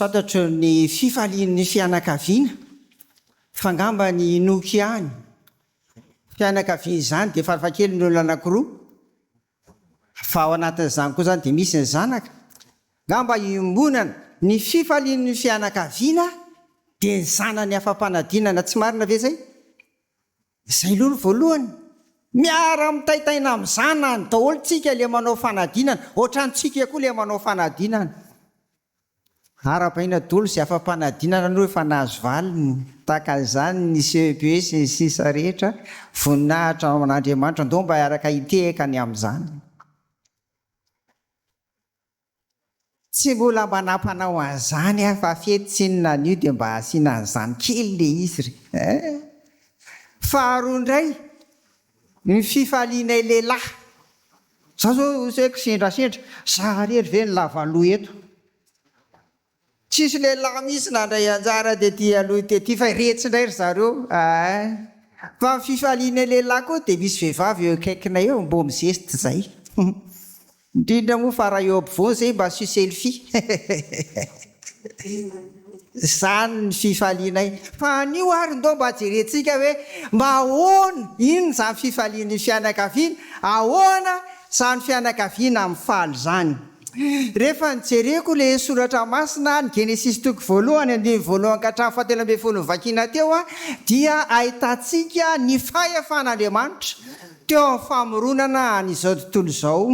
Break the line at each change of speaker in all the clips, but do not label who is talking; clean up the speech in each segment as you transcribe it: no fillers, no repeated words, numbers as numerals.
fantatro ny fifalian'ny fianakaviana fangamba ny inoky ihany. Fianakaviana izany dia farafakely ny olona anankiroa. Fa ao anatin'izany koa zany dia misy ny zanaka. Ngamba iombonana ny fifalian'ny fianakaviana dia ny zanany afa-panadinana, tsy marina ve zay? Zay aloha ny voalohany. Miara mitaitaina amin'ny zanany daholo tsika le manao fanadinana, ohatrantsika koa le manao fanadinana. Ara-paina daholo sy afa-panadinana no efa nahazo valiny, tahaka an'izany ny CEPS ny sisa rehetra, voninahitra amin'Andriamanitra ndo mba araka hitehaka ny amin'izany. Tsy mbola manampanao an'izany fa fetsinina an'io dia mba asiana an'izany kely le izy. Faharoa indray, ny fifalianay lehilahy. Za zao saiko sendrasendra, zaharery ve ny lavaloha eto. Tsisy lehilahy misy nandray anjara dia ty aloha ty fa iretsy indray ry zareo. Fa ny fifalianay lehilahy koa dia misy vehivavy eo akaikinay eo mbo mizesty zay. Indrindra moa fa raha eo ampovoany zay mba sy selfie. Zany ny fifalianay. Fa anio ary ndo mba jerentsika hoe mba ahoana ino zany fifalian'ny fianakaviana, ahoana zany fianakaviana amin'ny faly zany. Rehefa nijereko le soratra masina ny Genesis toko voalohany andiny voalohany ka hatramin'ny fahatelo ambin'ny folo vakina teo dia ahitantsika ny fahefan'Andriamanitra teo amin'ny famoronana an'izao tontolo izao.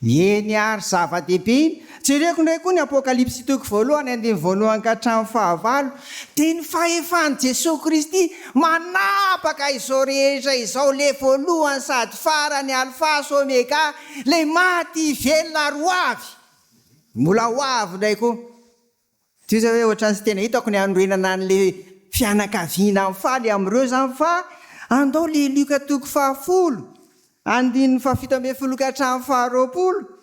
Eny ary zava-dehibe iny. Jereko ndray koa ny Apokalipsy toko voalohany andiny voalohany ka hatramin'ny fahavalo dia ny fahefan'i Jesosy Kristy manapaka izao rehetra izao, le voalohany sady farany, alfa sy omega, le maty velona roavy. Mbola hoavy ndray koa. Tsy hoe ohatran'ny tena hitako ny anorenana an'le fianakaviana amin'ny faly amin'ireo zany fa andao le Luka toko 10 andininy 17 ka hatramin'ny 20.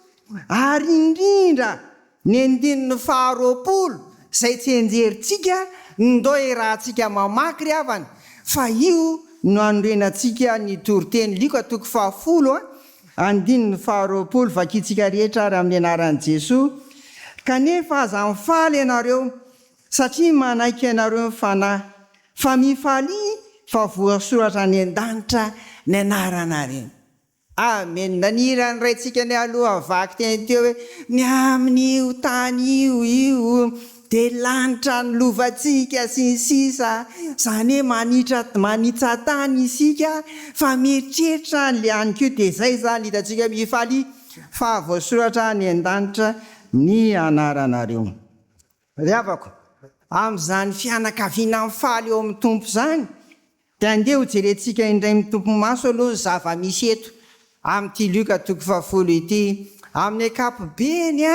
Ary indrindra ny andininy 20 zay tsy enjerintsika ndo rahantsika mamaky ry havany, fa io no anorenantsika ny toriteny Luka toko 10 andininy 20 vakitsika rehetra ary amin'ny anaran'i Jesosy. Kanefa aza mifaly ianareo satria manaiky ianareo ny fanahy, fa mifaly fa voasoratra any an-danitra ny anaranareo. Amen. Nanira ny raintsika ny aloha vaky teny teo hoe ny amin'io tany io dia lanitra ny lovantsika sy ny sisa, zany hoe manitsa tany isika fa mieritreritra ny lianiko dia zay zany hitantsika mifaly fa voasoratra ny an-danitra ny anaranareo. Ry havako, amin'izany fianakaviana mifaly eo amin'ny tompo zany dia andeha ho jerentsika indray mitompo maso aloha zava-misy eto amin'ity Luka toko 10 ity. Amin'ny ankapobeny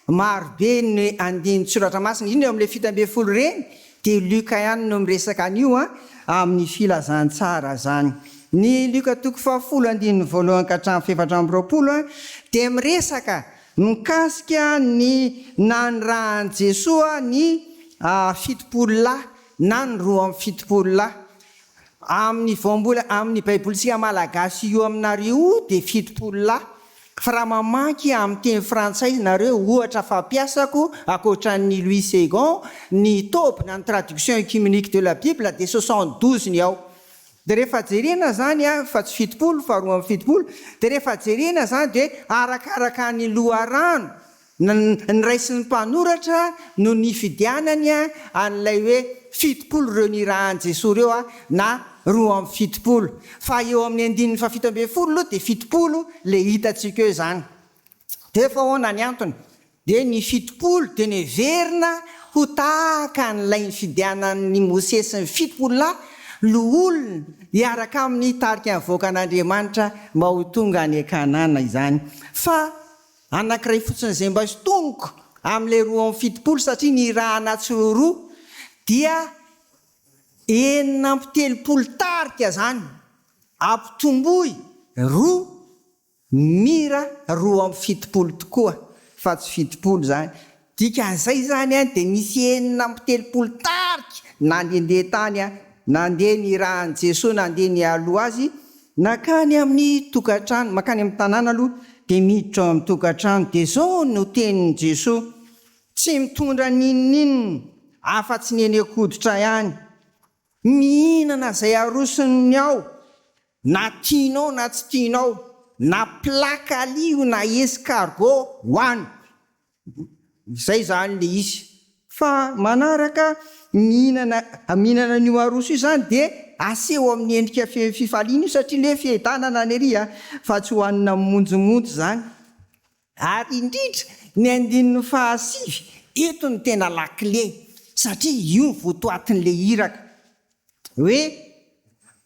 marobe ny andiny soratra masina, iny eo amin'ilay 17 reny dia Luka ihany no miresaka an'io amin'ny filazantsara zany. Ny Luka toko 10 andiny voalohany ka hatramin'ny 720 dia miresaka mikasika ny nanirahan'i Jesosy ny 70 lahy na ny 70 lahy. Amin'ny voambola amin'ny baibolitsika malagasy io aminareo dia 70 lahy. Fa raha mamaky amin'ny teny frantsay nareo ohatra fampiasako akoatran'ny Louis Segond ny tôpy na ny traduction écuménique de la Bible dia 72 ny ao. Dia rehefa jerena zany fa tsy 70 fa 70, dia rehefa jerena zany dia arakaraka ny loharano ny raisin'ny mpanoratra no ny fidianany an'ilay hoe 70 ireo nirahan'i Jesosy reo na 70. Fa eo amin'ny andininy 17 aloha dia 70 le hitantsika eo zany. Dia efa ahoana ny antony? Dia ny 70 dia ny verina ho tahaka n'ilay fidianan'ny Mosesy sy ny 70 lahy lo olona hiaraka amin'ny tarika ny voakan'Andriamanitra mba ho tonga any Kanana izany. Fa anankiray fotsiny izay mba sy tongoko amin'ilay 70 satria ny raha anatsiroroa dia 70 tarika zany ampitomboy 2 mira 70 tokoa fa tsy 70 zany. Dikan'izay zany dia misy 70 tarika na ndehandeha tany nandeha ny rahan'i Jesosy nandeha ny aloha azy nakany amin'ny tokantrano, makany amin'ny tanàna aloha dia miditra ao amin'ny tokantrano. Dia zao no tenin'i Jesosy tsy mitondra ninninona afa-tsy ny eny akoditra ihany. Mihinana zay arosony ao, na tianao na tsy tianao, na plakalio na escargot hoany. Zay zany le izy. Fa manaraka mihinana n'io aroso io zany de aseho amin'ny endrika fifaliana io satria le fiadanana ny ery fa tsy hohanina monjomonjo zany. Ary indrindra ny andininy fahasivy, eto ny tena lakile satria io votoatin'le iraka. Hoe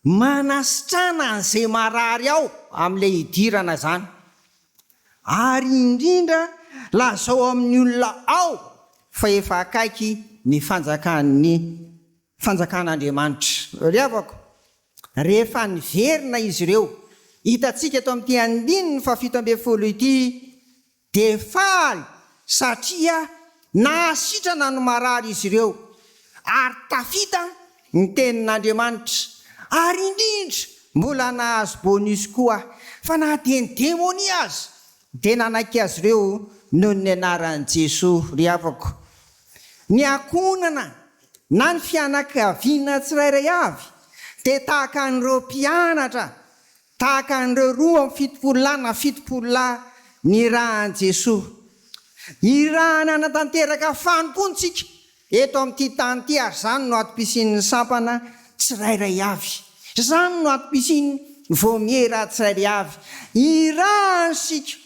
manasitrana an'izay marary ao amin'le idirana zany. Ary indrindra lazao amin'ny olona ao fa efa akaiky ny fanjakan'Andriamanitra. Ry havako, rehefa niverina izy ireo, hitantsika eto amin'ity andininy fa 17 ity, de faly satria nahasitrana ny marary izy ireo, ary tafita ny tenin'Andriamanitra. Ary indrindra mbola nahazo bonus koa, fa na dia ny demonia azy de nanaiky azy ireo noho ny anaran'i Jesosy. Ry havako, ny akonana na ny fianakaviana tsirairay avy de tahaka an'ireo mpianatra, tahaka an'ireo 2 na 7 ny rahan'i Jesosy. Irahana anatanteraka fanompontsika eto amin'ity tany ity, ary zany no atom-pisin'ny sampana tsirairay avy, zany no atom-pisin'ny vomiera tsirairay avy. Irahansika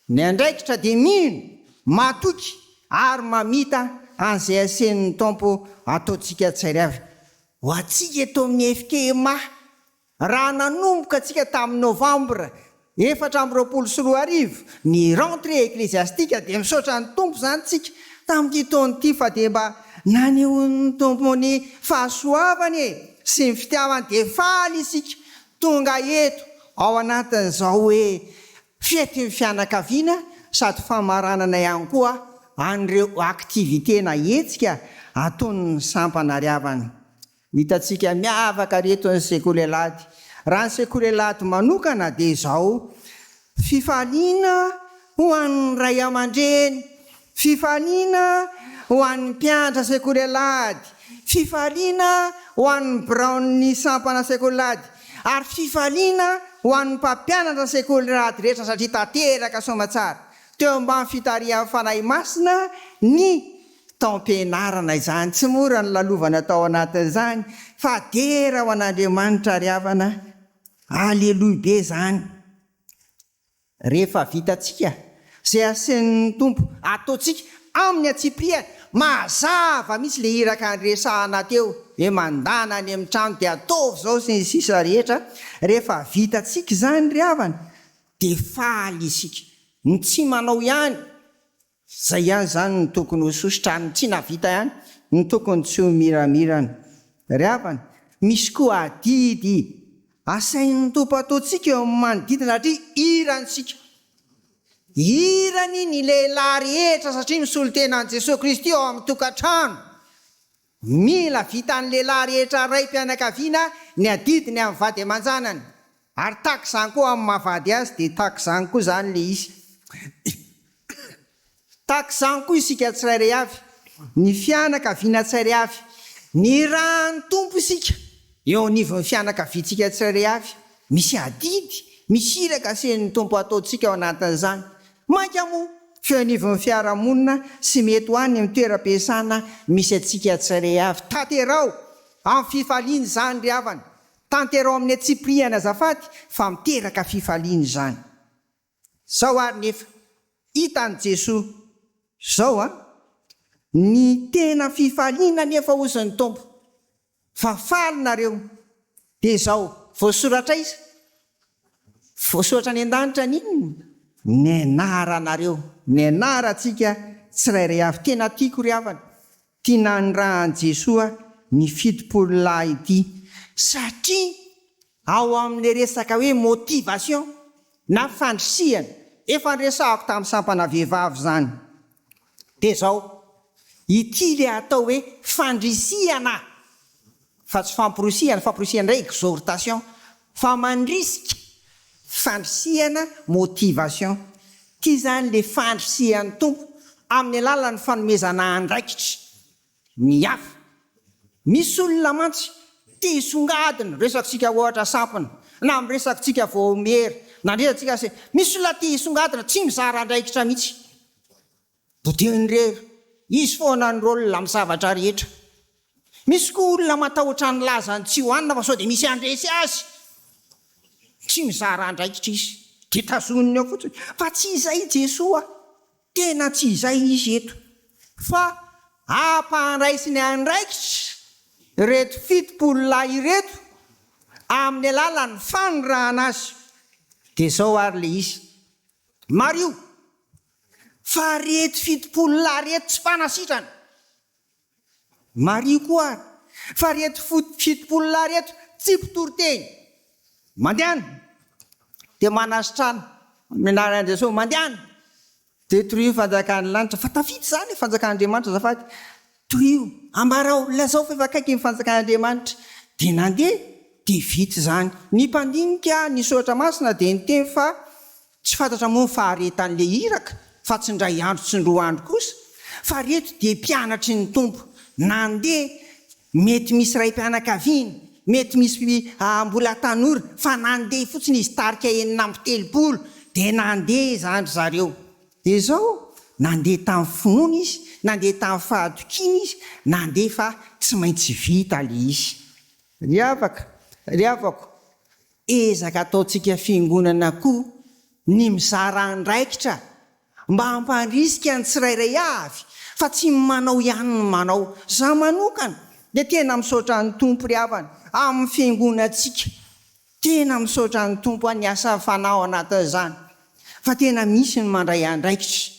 ny andraikitra de mino, matoky ary mamita an'izay asen'ny Tompo ataontsika tsirairay avy. Ho atsika eto amin'ny FKMA, raha nanomboka atsika tamin'ny Novambra 2024 ny rentrée ecclésiastique de misaotra ny Tompo zany tsika tamin'ity taona ity, fa de mba nanehoan'ny Tompo ny fahasoavany sy ny fitiavany, de faly isika tonga eto ao anatin'izao hoe fety ny fianakaviana sady famaranana ihany koa an'ireo aktivité na hetsika ataon'ny sampana riavana. Hitantsika miavaka reto ny sekoly alady. Raha ny sekoly alady manokana de izao: fifaliana ho an'ny ray aman-dreny, fifaliana ho an'ny mpianatra sekoly alady, fifaliana ho an'ny braon'ny sampana sekoly alady, ary fifaliana ho an'ny mpampianatra sekoly alady rehetra satria tanteraka somatsara. Teo ambany fitarian'ny fanahy masina ny taom-pianarana izany. Tsy mora ny lalovana tao anatin'izany, fa dera ho an'Andriamanitra ry havana. Aleluia be zany. Rehefa vitatsika zay asen'ny Tompo ataontsika amin'ny atsipriana, mazava misy le iraka andresahana teo hoe mandana any amin'ny trano de ataovy zao sy ny sisa rehetra. Rehefa vitatsika zany ry havana de faly isika. Ny tsy manao ihany, zay ihany zany ny tokony ho sositra, ny tsy navita ihany ny tokony tsy ho miramirana. Ry havana, misy koa adidy asain'ny Tompo ataontsika eo amin'ny manodidina satria iransika. Irany ny lehilahy rehetra satria misolo tenan'i Jesosy Kristy ao amin'ny tokantrano. Mila vitan'ny lehilahy rehetra ray mpianakaviana ny adidiny amin'ny vady aman-janany. Ary tahaka izany koa amin'ny mahavady azy de tahaka izany koa zany le izy. Tahaka izany koa isika tsirairay avy, ny fianakaviana tsirairay avy, ny rahan'ny Tompo isika eo anivon'ny fianakaviantsika tsirairay avy. Misy adidy, misy iraka asen'ny Tompo ataontsika ao anatin'izany. Mainka moa feo anivon'ny fiarahamonina sy mety ho any amin'ny toeram-piasana misy atsika tsirairay avy. Tanterao amin'ny fifaliana zany ry havana. Tanterao amin'ny atsipriana azafady fa miteraka fifaliana zany. Zao ary nefa hitan'i Jesosy zao ny tena fifaliana nefa ozin'ny Tompo. Fa faly nareo de zao voasoratra iza, voasoratra ny an-danitra n'inona? Ny anaranareo, ny anarantsika tsirairay avy. Tena tiako ry havana, tiana ny rahan'i Jesosy ny fito-polo-lahy ity, satria ao amin'ny resaka hoe motivation na fandrisihana efa nresahako tamin'ny sampana vehivavy zany. De zao ity le atao hoe fandrisihana, fa tsy famporosihana, famporosihana ndray exhortation, fa mandrisika. Fandrisihana motivation, ty zany le fandrisihan'ny Tompo amin'ny alalan'ny fanomezana andraikitra ny hafa. Misy olona mantsy tia songadina, resaksika ohatra sampana, na miresaksika voamery, na resaksika se misy olona tia songadina tsy mizara andraikitra mihitsy. Doteny rery, izy foana ny rôlina amin'ny zavatra rehetra. Misy koa olona matahotra ny lazany tsy hoanina fa sao dia misy andresy azy. Tsy mizara andraikitra izy. Dia tazoniny ao fotsiny. Fa tsy izay Jesoa. Tena tsy izay izy eto. Fa ampandraisiny andraikitra reto 7 lahy ireto amin'ny alalan'ny fanirahana azy. Dia zao ary le izy. Mario, fa reto 7 lahy reto tsy mpanasitrana. Mario koa ary, fa reto 7 lahy reto tsy mpitoroteny. Mandehana, dia manasitrana amin'ny anaran'i Jesosy, mandehana. Dia torio fanjakan'ny lanitra, fa tafity zany fanjakan'Andriamanitra zafady. Torio, ambarao, lazao fa efa akaiky ny fanjakan'Andriamanitra. Dia nandeha, dia vita zany. Ny mpandinika ny soratra masina dia niteny fa tsy fantatra moa ny faharetan'le iraka, fa tsy ndray andro tsy ny 2 andro kosa. Fa reto dia mpianatry ny tompo. Nandeha, mety misy ray mpianakaviana, mety misy mbola tanora, fa nandeha fotsiny izy tarika 9 dia nandeha zany zareo. Dia zao, nandeha tamin'ny finoana izy, nandeha tamin'ny fahatokiana izy, nandeha fa tsy maintsy vita le izy. Ry havako, ezaka ataontsika fiangonana koa ny mizara andraikitra mba hampandrisika ny tsirairay avy, fa tsy manao ihany ny manao. Za manokana dia tena misaotra ny tompo ry havana amin'ny fiangonantsika. Tena misaotra ny tompo ny asa fanao anatin'izany. Fa tena misy ny mandray andraikitra.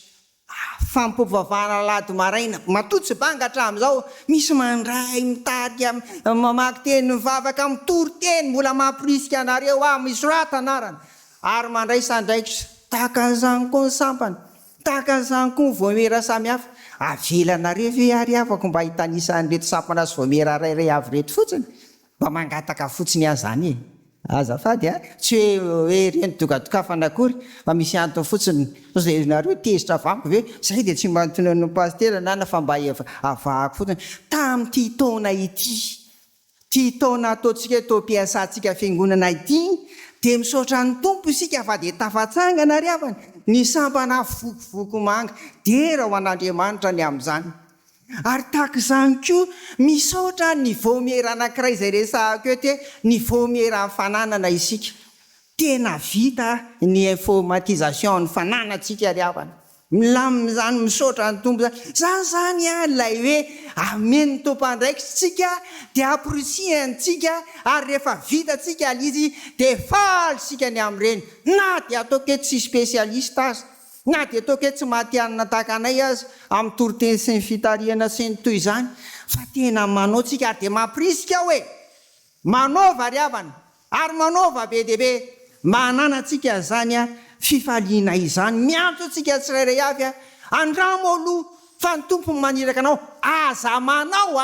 Fampovavana lady maraina, matotsy banga hatramin'izao, misy mandray mitady mamaky teny mivavaka, mitory teny, mbola mampirisika anareo misy rata anarana. Ary mandray sandraikitra, tahaka an'izany koa ny sampana, tahaka an'izany koa ny voamera samihafa. Avelanareo ve ary afaka mba hitanisan'ireto sampana sy voamera rairay avy reto fotsiny, mba mangataka fotsiny azany e. Azafady tsy hoe reny dogadokafana akory, fa misy antony fotsiny. Zay nareo tezitra avako ve zay dia tsy mba ny pastera nana fa mba avahako fotsiny. Tamin'ity taona ity, ty taona ataontsika tao mpiasantsika fiangonana ity, dia misaotra ny tompo isika fa dia tafatsangana ry havana ny sampana vokovoko manga dia raha ho an'Andriamanitra ny amin'izany. Ary tahaka izany koa misaotra ny voamera anankiray izay resahako eo te, ny voamera fananana isika. Tena vita ny informatisation ny fananantsika ry havana. Milamina misaotra ny tompo zany lay hoe amen'ny tompo andraikitsika dia apirisihantsika, ary rehefa vitatsika izy dia falysika ny amin'ireny. Na dia ataoko eto tsy spesialista azy, na dia ataoko eto tsy mahatianina tahaka anay azy amin'ny toroteny sy ny fitariana sy ny toy izany, fa tena manao tsika ary dia mampirisika hoe manaova ry havana, ary manaova be dia be. Mananatsika zany fifaliana izany, miantso atsika tsirairay avy andramo aloha fa ny tompony maniraka anao, aza manao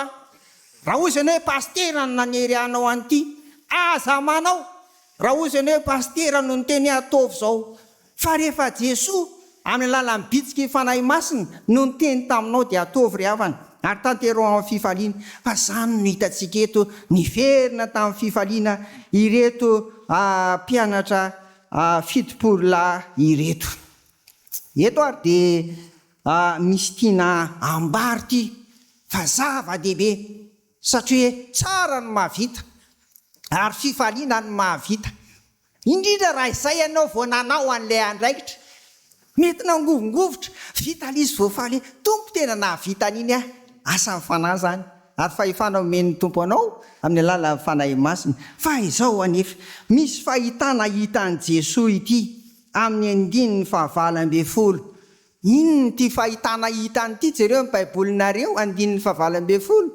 raha hoy izany hoe pastera no nanery anao an'ity, aza manao raha hoy izany hoe pastera no niteny ataovy zao. Fa rehefa Jesoa amin'ny alalan'ny bitsika fanahy masina no niteny taminao dia ataovy ry havana, ary tantero amin'ny fifaliana. Fa zany no hitantsika eto niverina tamin'ny fifaliana ireto mpianatra 7 lahy ireto. Eto ary dia misy tiana ambary ty fa zava-dehibe, satria tsara ny mahavita ary fifaliana ny mahavita. Indrindra raha izay ianao vao nanao an'ilay andraikitra, mety nangovongovotra, vita izy voafaly, tompo tena nahavita an'iny asa ny fanahy zany, ary fahefana omen'ny tompo anao amin'ny alalan'ny fanahy masina. Fa izao anefa misy fahitana hitan'i Jesoa ity amin'ny 9:20. Inona ty fahitana hitany ity jereo amin'ny baibolinareo 9:20?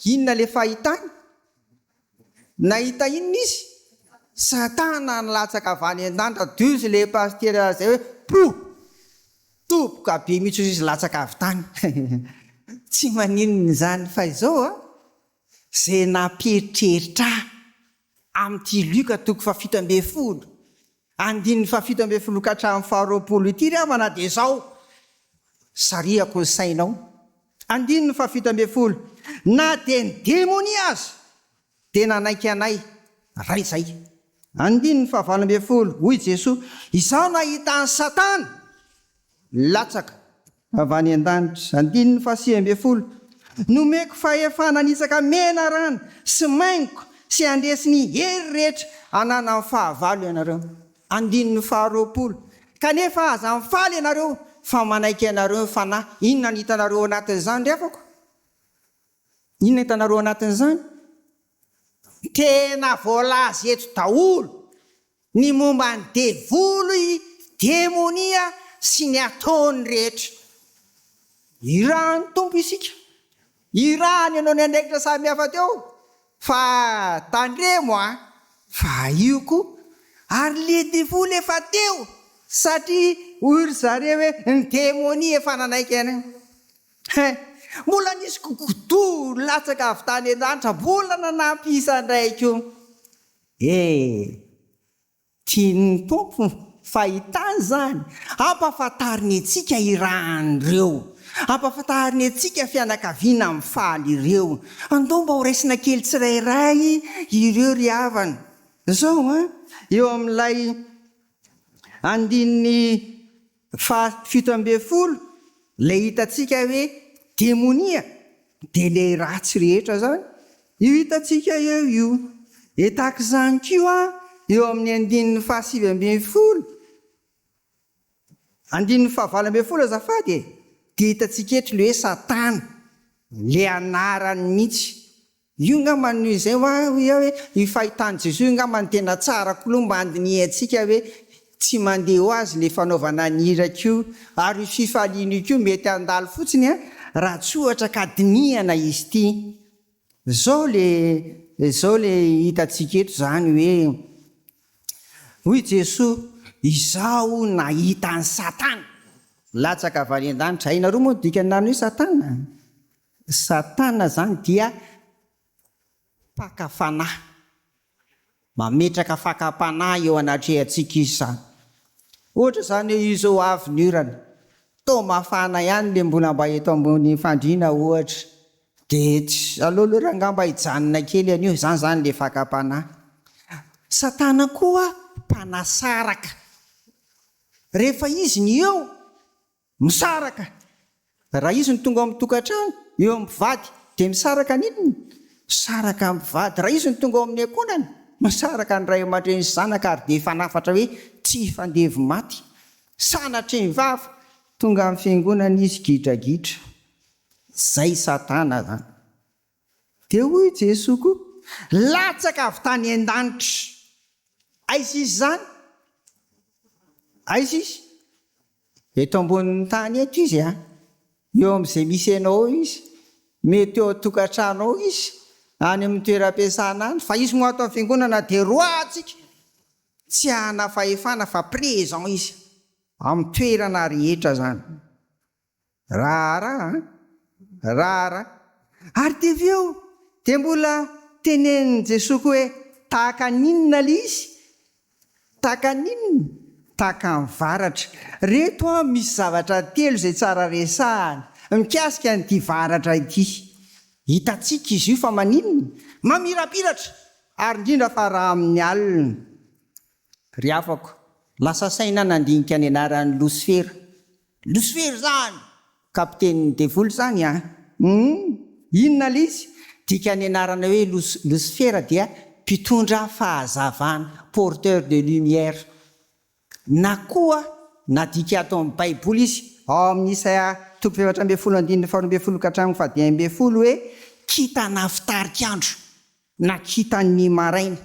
Inona le fahitany? Nahita inona izy? Satana nilatsaka avy any an-danitra, dizy le pastera zay hoe toboka be mihitsy izy latsaka avy tany. Tsy maninona izany fa izao zay namperitreritra amin'ity Luka 7:17 ka hatramin'ny 20 ity ry havana dia zao sariako ny sainao. 170 na dia ny demonia azy tena naiky anay ray zay. 190 hoy Jesosy, izaho nahita ny Satana latsaka avy any an-danitra. 190 nomeko fahefana nisaka mena rano sy maingo sy andresy ny hery rehetra anana ny fahavalo ianareo. 120 kanefa aza mifaly ianareo fa manaiky ianareo ny fanahy. Inona ny hitanareo anatin'izany ry afako? Inona hitanareo anatin'izany? Tena voalaza eto daholo ny momba ny devoly, demonia sy ny ataony rehetra. Irahany tompo isika, irahany ianao ny andraikitra samy hafa teo, fa tandremo fa io koa. Ary le devoly efa teo satria ory zareo hoe ny demonia efa nanaiky anay. Mbola nisy kokoto latsaka avy tany an-danitra, mbola nanampy isan-draiko. Tiany tompo fahitany zany, ampahafantariny antsika irahan'ireo, ampahafantariny antsika fianakaviana mifaly ireo. Andao mba ho raisina kely tsirairay ireo ry havana. Zao eo amin'ilay 170 lay hitantsika hoe demonia dia le ratsy rehetra zany. Io hitantsika io. Tahaka izany koa eo amin'ny 170 azafady dia hitantsika eto le hoe Satana, le anarany mihitsy. Io ngamany izay hoe io fahitany Jesosa io ngamany tena tsara koa mba andiniantsika hoe tsy mandeha ho azy le fanaovana ny hirako, ary io fifaliana io mety handalo fotsiny raha tsy ohatra ka diniana izy ity. Zao le hitantsika eto zany hoe Jesosy, izaho nahita ny Satana latsaka avy any an-danitra. Hainareo moa dikan'any hoe Satana? Satana zany dia pakafanahy, mametraka fakapanahy eo anatrehantsika izy zany. Ohatra zany hoe izao avy ny orana, tô mafana ihany le mbola mba eto ambony fandriana ohatra, dia aloha ngamba hijanona kely anio, zany le fakapanahy. Satana koa mpanasaraka. Rehefa izy ny eo misaraka, raha izy ny tonga amin'ny tokantrano eo amin'ny mpivady dia misaraka ninona? Misaraka amin'ny mpivady. Raha izy ny tonga amin'ny ankonany, misaraka ny ray aman-dreny sy zanaka, ary dia fanafatra hoe tsy hifandevo maty. Sanatry ny vava tonga amin'ny fiangonana izy gidragitra. Zay Satana zany. Dia hoy Jesosy koa, latsaka avy tany an-danitra. Aiza izy zany? Aiza izy? Eto ambonin'ny tany eto izy eo amin'izay misy anao izy, mety eo tokantrano izy, any amin'ny toeram-piasana any. Fa izy moa ato amin'ny fiangonana dia roatsika, tsy hana fahefana fa présent izy amin'ny toerana rehetra zany. Rara. Ary dia aveo dia mbola tenenin Jesosy koa hoe tahaka ninona le izy? Tahaka ninona? Tahaka ny varatra. Reto misy zavatra telo zay tsara resahana mikasika an'ity varatra ity. Hitantsika izy io fa maninona? Mamirapiratra, ary indrindra fa raha amin'ny alina. Ry afako, lasa saina nandinika ny anaran'ny Lucifera. Lucifera zany kapitenin'ny devoly zany inona le izy? Dika ny anarana hoe Lucifera dia mpitondra fahazavana, porteur de lumière. Na koa nadika ato amin'ny Baiboly izy ao amin'ny Isaia 7:12-12 hoe kitana fitarikandro na kitany maraina.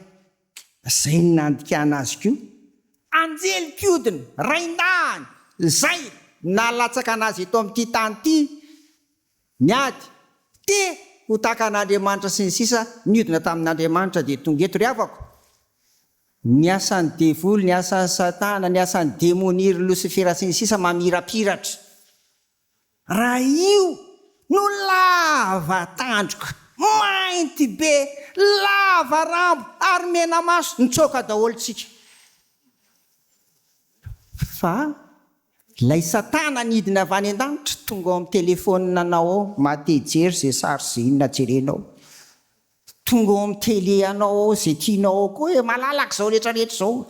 Zay ny nandikana azy koa. Anjely kiodina, raindahany, zay nalatsaka anazy eto amin'ity tany ity, niady te ho tahaka an'Andriamanitra sy ny sisa, niodina tamin'Andriamanitra dia tonga eto ry havako. Ny asan'ny devoly, ny asan'ny Satana, ny asan'ny démonie ry Lucifera sy ny sisa mamirapiratra. Raha io no lava tandroka, mainty be, lava rambo, ary mena maso, nitsoaka daholo tsika. Fa Lay Satana nidina avy any an-danitra tonga amin'ny telefonina anao matejery zay sary sy inona jerenao. Tonga amin'ny tele anao zay tianao koa hoe malalaka zao rehetrarehetra zao.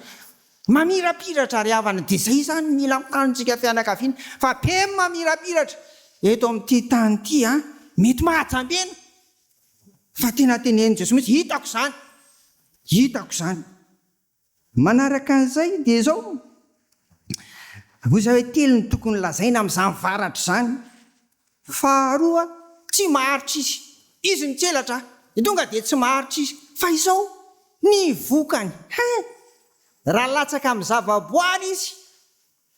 Mamirapiratra ary havana dia zay zany mila mitanitsika fianakaviana fa be mamirapiratra. Eto amin'ity tany ity mety mahajambena. Fa tena tenen'i Jesosy mihitsy hitako zany. Manaraka an'izay dia zao hoza hoe telo ny tokony lazaina amin'izany varatra zany. Faharoa, tsy maharitra izy ny tselatra tonga dia tsy maharitra izy fa izao ny vokany. Raha latsaka amin'ny zavaboary izy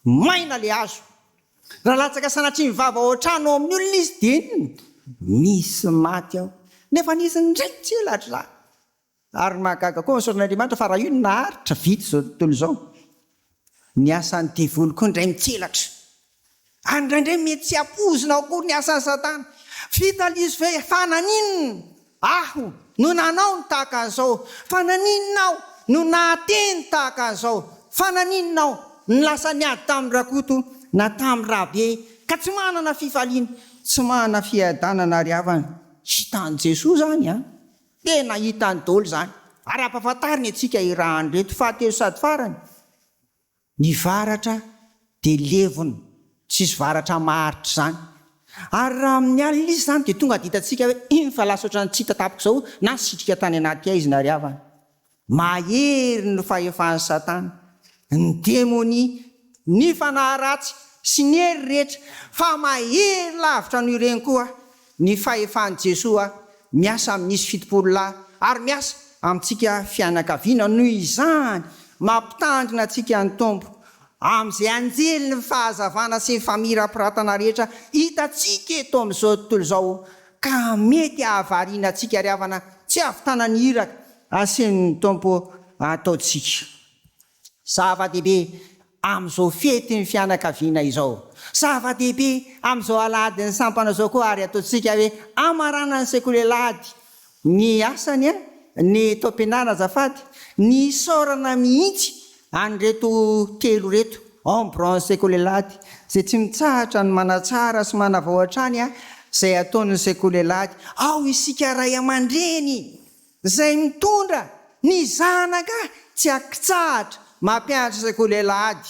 maina le azo. Raha latsaka sanatria mivava ao an-trano ao amin'ny olona izy dia misy maty ao. Nefa nisy ndray tselatra ary mahagaga koa misaoran'Andriamanitra fa raha io naharitra vita zao tontolo zao. Ny asan'ny devoly koa ndray mitselatra. Ary indraindray mety tsy apozina akory ny asan'ny Satana. Vita lizy ve fa naninona aho no nanao ny tahaka an'izao, fa naninona aho no nahateny tahaka an'izao, fa naninona aho ny lasa niady tamin'ny rakoto na tamin'ny rabe ka tsy manana fifaliana, tsy manana fiadanana ary havana. Hitan'i Jesosy zany tena hitany daholo zany. Ary ampahafantariny antsika irahany reto fahatelo sady farany. Ny varatra dia levona, tsisy varatra maharitra zany. Ary raha amin'ny alina izy zany dia tonga dia hitantsika hoe iny fa lasa ohatrany tsy hita tapaka zao na sitrika tany anaty aizy na ry havana. Mahery ny fahefan'ny Satana, ny démonie, ny fanahy ratsy sy ny hery rehetra, fa mahery lavitra noho ireny koa ny fahefan'i Jesosy miasa amin'nisy fitopololahy ary miasa amintsika fianakaviana. Noho izany mampitandrina antsika ny Tompo amin'izay anjely ny fahazavana sy ny famirapiratana rehetra hitantsika eto amin'izao tontolo izao, ka mety ahavariana antsika ry havana tsy ahavitana ny iraka asen'ny Tompo ataontsika. Zava-dehibe amin'izao fety ny fianakaviana izao. Zava-dehibe amin'izao alady ny sampana zao koa ary ataontsika hoe amarana ny sekolelady ny asany ny taom-pianarana azafady, ny saorana mihitsy anyreto telo reto ambranche sekolelady zay tsy mitsahatra ny manatsara sy manavaohatrany zay ataon'ny sekolelady. Ao isika ray aman-dreny zay mitondra ny zanaka tsy akitsahatra mampianatra sekolelady.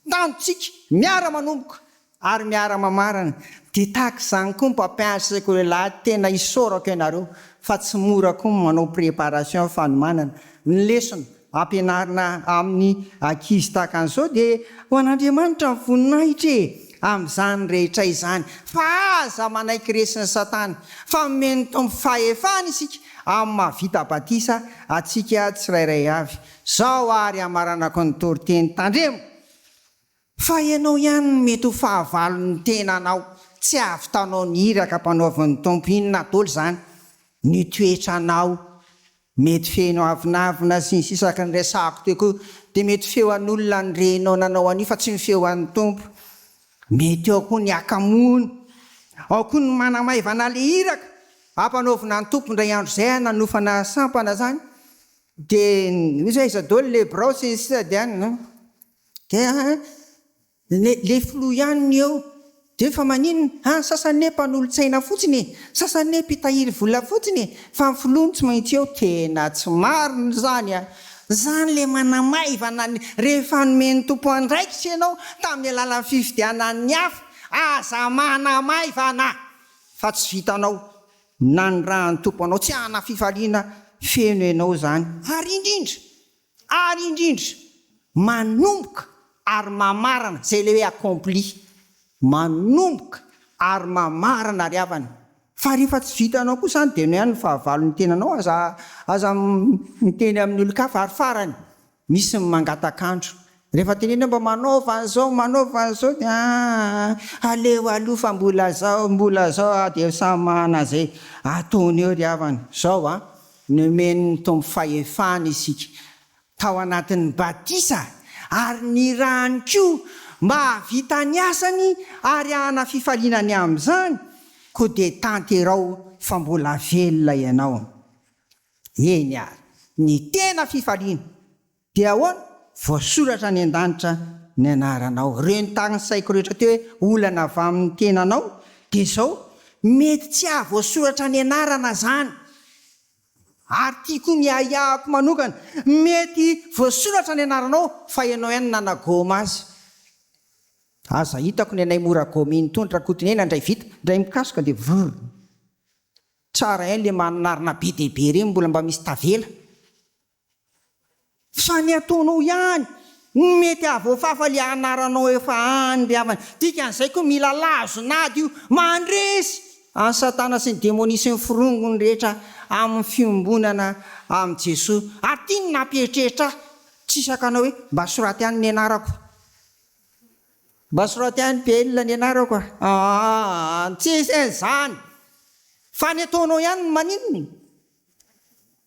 Tantsika miara manomboka ary miara mamarana dia tahaka izany koa mpampianatra sekolelady tena isorako ianareo fa tsy mora koa manao préparation fanomanana. Ny lesona ampianarina amin'ny ankizy tahaka an'izao dia ho an'Andriamanitra ny voninahitra amin'izany rehetra izany. Fa aza manaiky resin'ny Satana fa omeny Tompo fahefana isika amin'ny mahavita batisa atsika tsirairay avy. Zao ary amaranako ny toriteny tandremo fa ianao ihany mety ho fahavalon'ny tenanao, tsy avitanao ny iraka mpanaovan'ny Tompo. Inona daholo zany? Ny toetranao mety feno avinavina sy ny sisaka ny resahako teo koa dia mety feo an'olona ny renao nanao an'io fa tsy ny feo an'ny Tompo. Mety ao koa ny akamoana, ao koa ny manamaivana le iraka ampanaovina ny Tompo ndray andro zay nanofana sampana zany dia izay daholo le brao sy ny sisa dia any dia le filo ihany ny eo dia fa maninona sasany mpanolo-tsaina fotsiny, sasany mpitahiry vola fotsiny, fa ny filony tsy maintsy eo. Tena tsy marina zany zany le manamaivana rehefa nomeny Tompo andraikitra ianao tamin'ny alalan'ny fifidianan'ny hafa, aza manamaivana fa tsy vitanao na ny rahan'ny Tompo anao, tsy hana fifaliana feno ianao zany. Ary indrindra manomboka ary mamarana zay le hoe accompli, manomboka ary mamarana ry havana. Fa rehefa tsy vitanao koa zany dia no ihany ny fahavalon'ny tenanao. Aza miteny amin'ny olon-kafa ary farany misy ny mangatakandro rehefa tenena mba manaova an'izao dia aleo aloha fa mbola zao dia samy mahana zay ataony eo ry havana. Zao nomeny Tompo fahefana isika tao anatin'ny batisa ary ny rahany koa mba havita ny asany ary hana fifalinany amin'izany koa dia tanterao fa mbola velona ianao. Eny ary ny tena fifaliana dia ahoana? Voasoratra ny an-danitra ny anaranao. Reny tagny saiko rehetra teo hoe olana avy amin'ny tenanao, dia zao mety tsy ahavoasoratra ny anarana zany. Ary tia koa miahako manokana, mety voasoratra ny anaranao fa ianao ihany nanagôma azy. Aza hitako ny anay mora gôminy tony rakotinena ndray vita, ndray mikasoka dia vrr. Tsara ihany le manarina be dia be reny mbola mba misy tavela. Fa ny ataonao ihany mety avoafafa le anaranao efa andriavana. Dikan'izay koa mila lazonady io mandresy any Satana sy ny demonisy ny firongony rehetra amin'ny fiombonana amin'ny Jesosy. Ary tiany nampieritreritra tsy sakanao hoe mba soraty ihany ny anarako, mba soraty ihany belona ny anarako. Tsisy zany, fa ny ataonao ihany maninony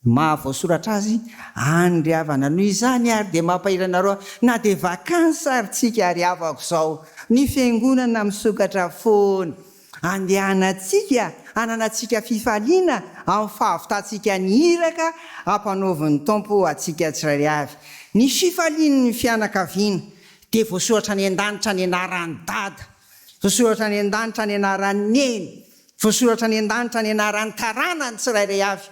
mahavoasoratra azy andriavana. Noho izany ary dia mampahiranareo na dia vakansy ary tsika ary havako zao, ny fiangonana misokatra foana, andehanantsika ananantsika fifaliana amin'ny fahavitatsika ny iraka ampanaoviny Tompo atsika tsirairay avy. Ny fifalian'ny fianakaviana dia voasoratra ny an-danitra ny anaran'ny dada, voasoratra ny an-danitra ny anaran'ny neny, voasoratra ny an-danitra ny anaran'ny taranany tsirairay avy.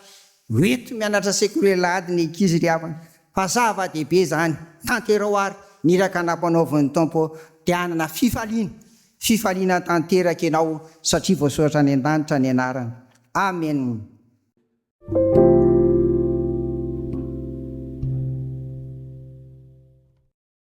Hoeto mianatra sekolerady ny ankizy ry havana, fa zava-dehibe zany. Tanterao ary ny iraka nampanaoviny Tompo dia hanana fifaliana tanteraka ianao satria voasoratra ny an-danitra ny anarany. Amen.